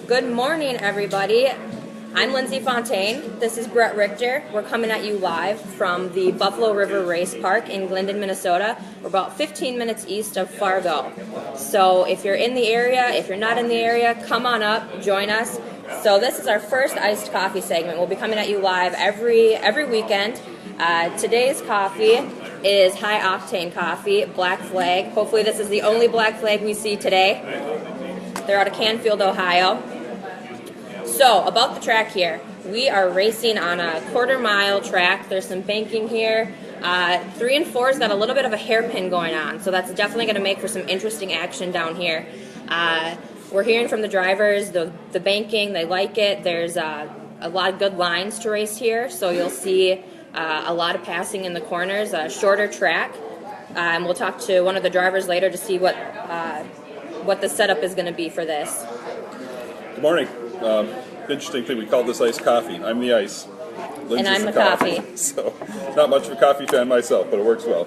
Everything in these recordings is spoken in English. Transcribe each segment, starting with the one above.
Good morning, everybody. I'm Lindsay Fontaine. This is Brett Richter. We're coming at you live from the Buffalo River Race Park in Glendon, Minnesota. We're about 15 minutes east of Fargo. So if you're in the area, if you're not in the area, come on up, join us. So this is our first iced coffee segment. We'll be coming at you live every weekend. Today's coffee is high octane coffee, Black Flag. Hopefully this is the only Black Flag we see today. They're out of Canfield, Ohio. So, about the track here, we are racing on a quarter-mile track. There's some banking here. 3 and 4's got a little bit of a hairpin going on, so that's definitely going to make for some interesting action down here. We're hearing from the drivers, the banking, they like it. There's a lot of good lines to race here, so you'll see a lot of passing in the corners, a shorter track. And we'll talk to one of the drivers later to see what the setup is going to be for this. Good morning. Interesting thing, we call this iced coffee. I'm the ice. Lindsay's and I'm the coffee. So, not much of a coffee fan myself, but it works well.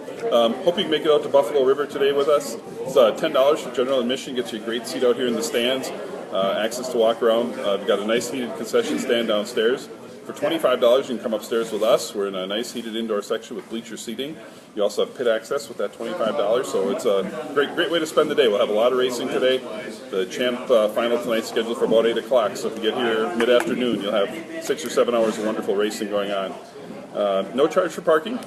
Hope you can make it out to Buffalo River today with us. It's $10 for general admission, gets you a great seat out here in the stands, access to walk around. We've got a nice heated concession stand downstairs. For $25, you can come upstairs with us. We're in a nice heated indoor section with bleacher seating. You also have pit access with that $25, so it's a great way to spend the day. We'll have a lot of racing today. The Champ final tonight's scheduled for about 8 o'clock, so if you get here mid-afternoon, you'll have 6 or 7 hours of wonderful racing going on. No charge for parking.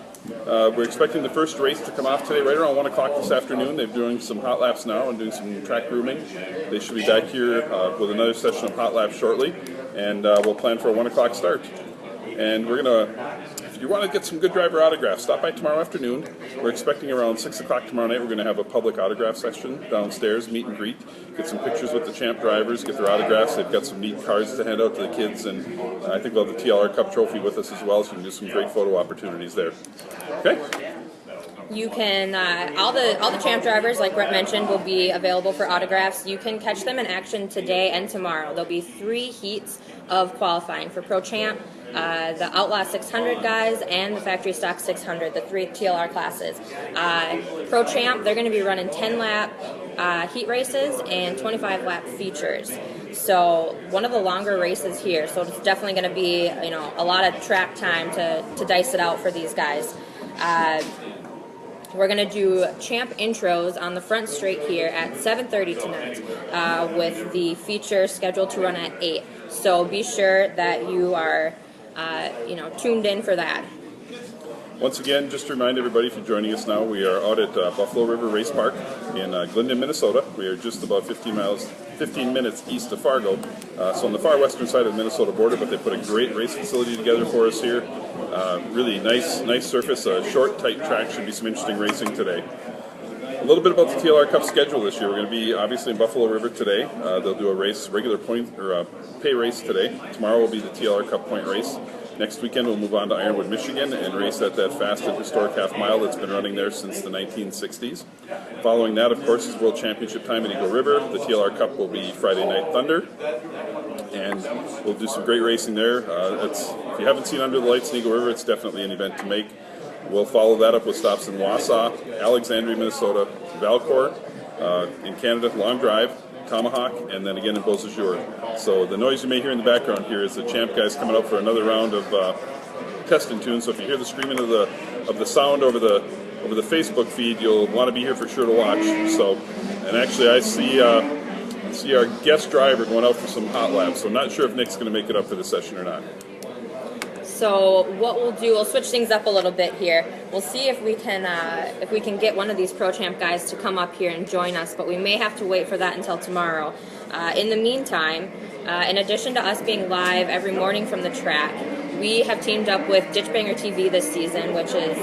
We're expecting the first race to come off today right around 1 o'clock this afternoon. They're doing some hot laps now and doing some track grooming. They should be back here with another session of hot laps shortly, and we'll plan for a 1 o'clock start. And we're going to, if you want to get some good driver autographs, stop by tomorrow afternoon. We're expecting around 6 o'clock tomorrow night, we're going to have a public autograph session downstairs, meet and greet, get some pictures with the Champ drivers, get their autographs. They've got some neat cards to hand out to the kids, and I think we'll have the TLR Cup trophy with us as well, so you can do some great photo opportunities there. Okay? You can, all the Champ drivers, like Brett mentioned, will be available for autographs. You can catch them in action today and tomorrow. There'll be 3 heats of qualifying for Pro Champ, the Outlaw 600 guys, and the Factory Stock 600, the 3 TLR classes. Pro Champ, they're going to be running 10-lap heat races and 25-lap features. So one of the longer races here, so it's definitely going to be a lot of track time to dice it out for these guys. We're going to do Champ intros on the front straight here at 7:30 tonight, with the feature scheduled to run at 8. So be sure that you are, tuned in for that. Once again, just to remind everybody, if you're joining us now, we are out at Buffalo River Race Park in Glendon, Minnesota. We are just about 15 minutes east of Fargo, so on the far western side of the Minnesota border, but they put a great race facility together for us here. Really nice surface, a short, tight track. Should be some interesting racing today. A little bit about the TLR Cup schedule this year. We're going to be obviously in Buffalo River today. They'll do a race, regular point or pay race today. Tomorrow will be the TLR Cup point race. Next weekend we'll move on to Ironwood, Michigan, and race at that fast and historic half mile that's been running there since the 1960s. Following that, of course, is World Championship time in Eagle River. The TLR Cup will be Friday Night Thunder, and we'll do some great racing there. If you haven't seen Under the Lights in Eagle River, it's definitely an event to make. We'll follow that up with stops in Wausau, Alexandria, Minnesota, Valcourt, in Canada, Long Drive, Tomahawk, and then again in Beausejour. So the noise you may hear in the background here is the Champ guys coming up for another round of testing tunes. So if you hear the screaming of the sound over the Facebook feed, you'll want to be here for sure to watch. So, and actually I see our guest driver going out for some hot laps. So I'm not sure if Nick's going to make it up for the session or not. So what we'll do, we'll switch things up a little bit here. We'll see if we can get one of these Pro Champ guys to come up here and join us, but we may have to wait for that until tomorrow. In the meantime, in addition to us being live every morning from the track, we have teamed up with Ditchbanger TV this season, which is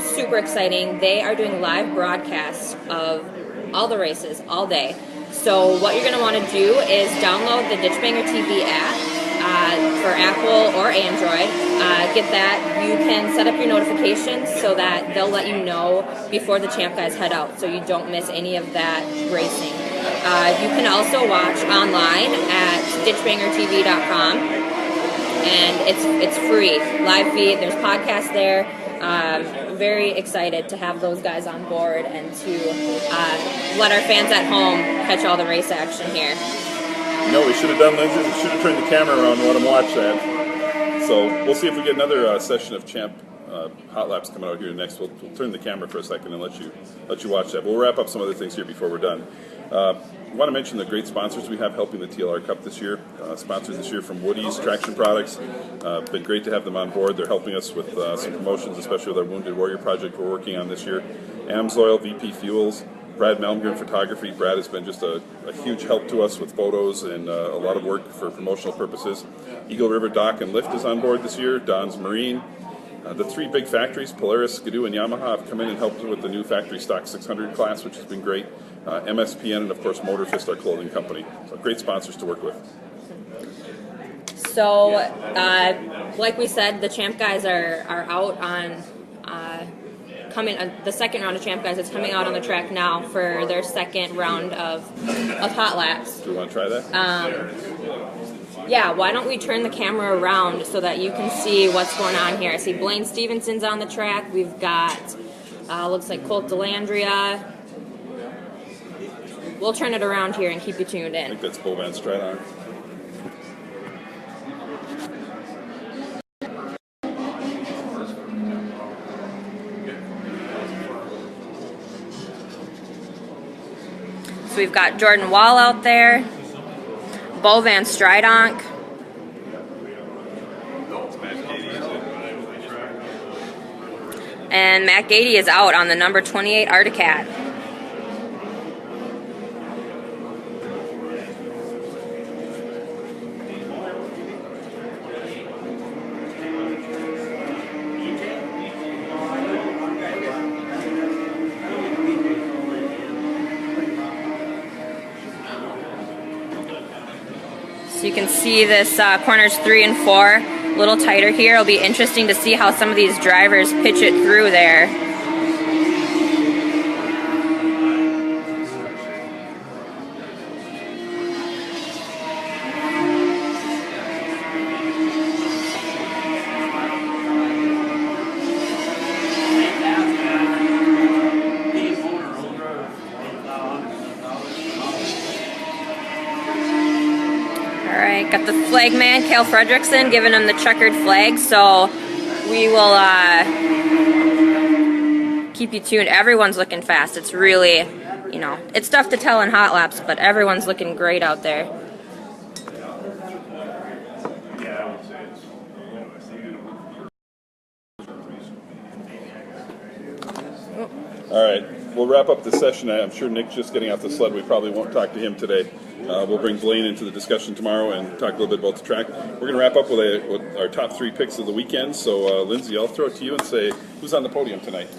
super exciting. They are doing live broadcasts of all the races all day. So what you're going to want to do is download the Ditchbanger TV app. For Apple or Android, get that. You can set up your notifications so that they'll let you know before the Champ guys head out, so you don't miss any of that racing. You can also watch online at ditchbangertv.com, and it's free. Live feed, there's podcasts there. Very excited to have those guys on board and to let our fans at home catch all the race action here. No, we should have done, Lindsay. We should have turned the camera around and let them watch that. So we'll see if we get another session of Champ hot laps coming out here next. We'll turn the camera for a second and let you watch that. We'll wrap up some other things here before we're done. I want to mention the great sponsors we have helping the TLR Cup this year. Sponsors this year from Woody's Traction Products. Been great to have them on board. They're helping us with some promotions, especially with our Wounded Warrior project we're working on this year. Amsoil, VP Fuels, Brad Melmgren Photography. Brad has been just a huge help to us with photos and a lot of work for promotional purposes. Eagle River Dock and Lift is on board this year. Don's Marine. The three big factories, Polaris, Skidoo, and Yamaha, have come in and helped with the new factory stock 600 class, which has been great. MSPN and, of course, Motorfist, our clothing company. So great sponsors to work with. So, like we said, the Champ guys are out on the second round of Champ guys is coming out on the track now for their second round of hot laps. Do we want to try that? Yeah, why don't we turn the camera around so that you can see what's going on here. I see Blaine Stevenson's on the track. We've got, looks like Colt DeLandria. We'll turn it around here and keep you tuned in. I think that's Bo Van Stradon. So we've got Jordan Wall out there, Bo Van Stradonk, and Matt Gady is out on the number 28 Articat. So you can see this corners 3 and 4 a little tighter here. It'll be interesting to see how some of these drivers pitch it through there. Alright, got the flag man, Cale Fredrickson, giving him the checkered flag, so we will keep you tuned. Everyone's looking fast. It's really, it's tough to tell in hot laps, but everyone's looking great out there. All right, we'll wrap up the session. I'm sure Nick's just getting off the sled. We probably won't talk to him today. We'll bring Blaine into the discussion tomorrow and talk a little bit about the track. We're going to wrap up with our top 3 picks of the weekend. So, Lindsay, I'll throw it to you and say, who's on the podium tonight?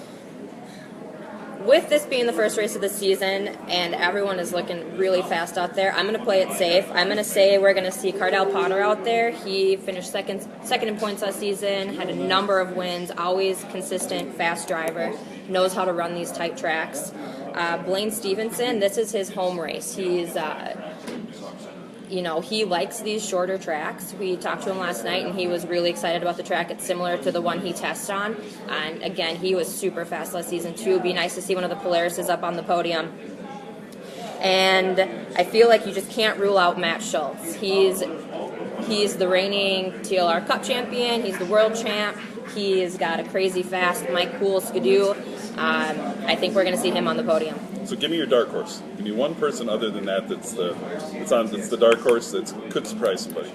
With this being the first race of the season and everyone is looking really fast out there, I'm going to play it safe. I'm going to say we're going to see Cardell Potter out there. He finished second in points last season, had a number of wins, always consistent, fast driver, knows how to run these tight tracks. Blaine Stevenson, this is his home race. He's, he likes these shorter tracks. We talked to him last night, and he was really excited about the track. It's similar to the one he tests on. And again, he was super fast last season too. It'd be nice to see one of the Polarises up on the podium. And I feel like you just can't rule out Matt Schultz. He's the reigning TLR Cup champion. He's the world champ. He's got a crazy fast Mike Cool Skidoo. I think we're going to see him on the podium. So give me your dark horse. Give me one person other than that that's the dark horse that could surprise somebody.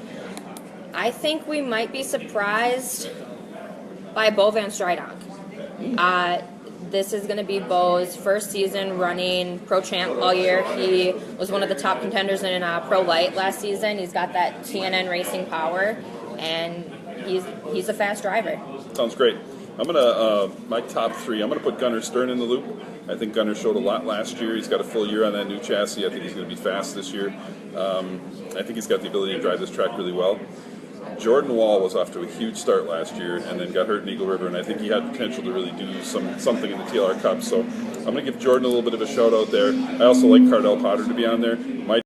I think we might be surprised by Bo Van Stradonk. This is going to be Bo's first season running Pro Champ all year. He was one of the top contenders in Pro Light last season. He's got that TNN racing power, and he's a fast driver. Sounds great. I'm gonna my top 3. I'm gonna put Gunnar Stern in the loop. I think Gunnar showed a lot last year. He's got a full year on that new chassis. I think he's going to be fast this year. I think he's got the ability to drive this track really well. Jordan Wall was off to a huge start last year and then got hurt in Eagle River, and I think he had potential to really do something in the TLR Cup. So I'm going to give Jordan a little bit of a shout out there. I also like Cardell Potter to be on there. My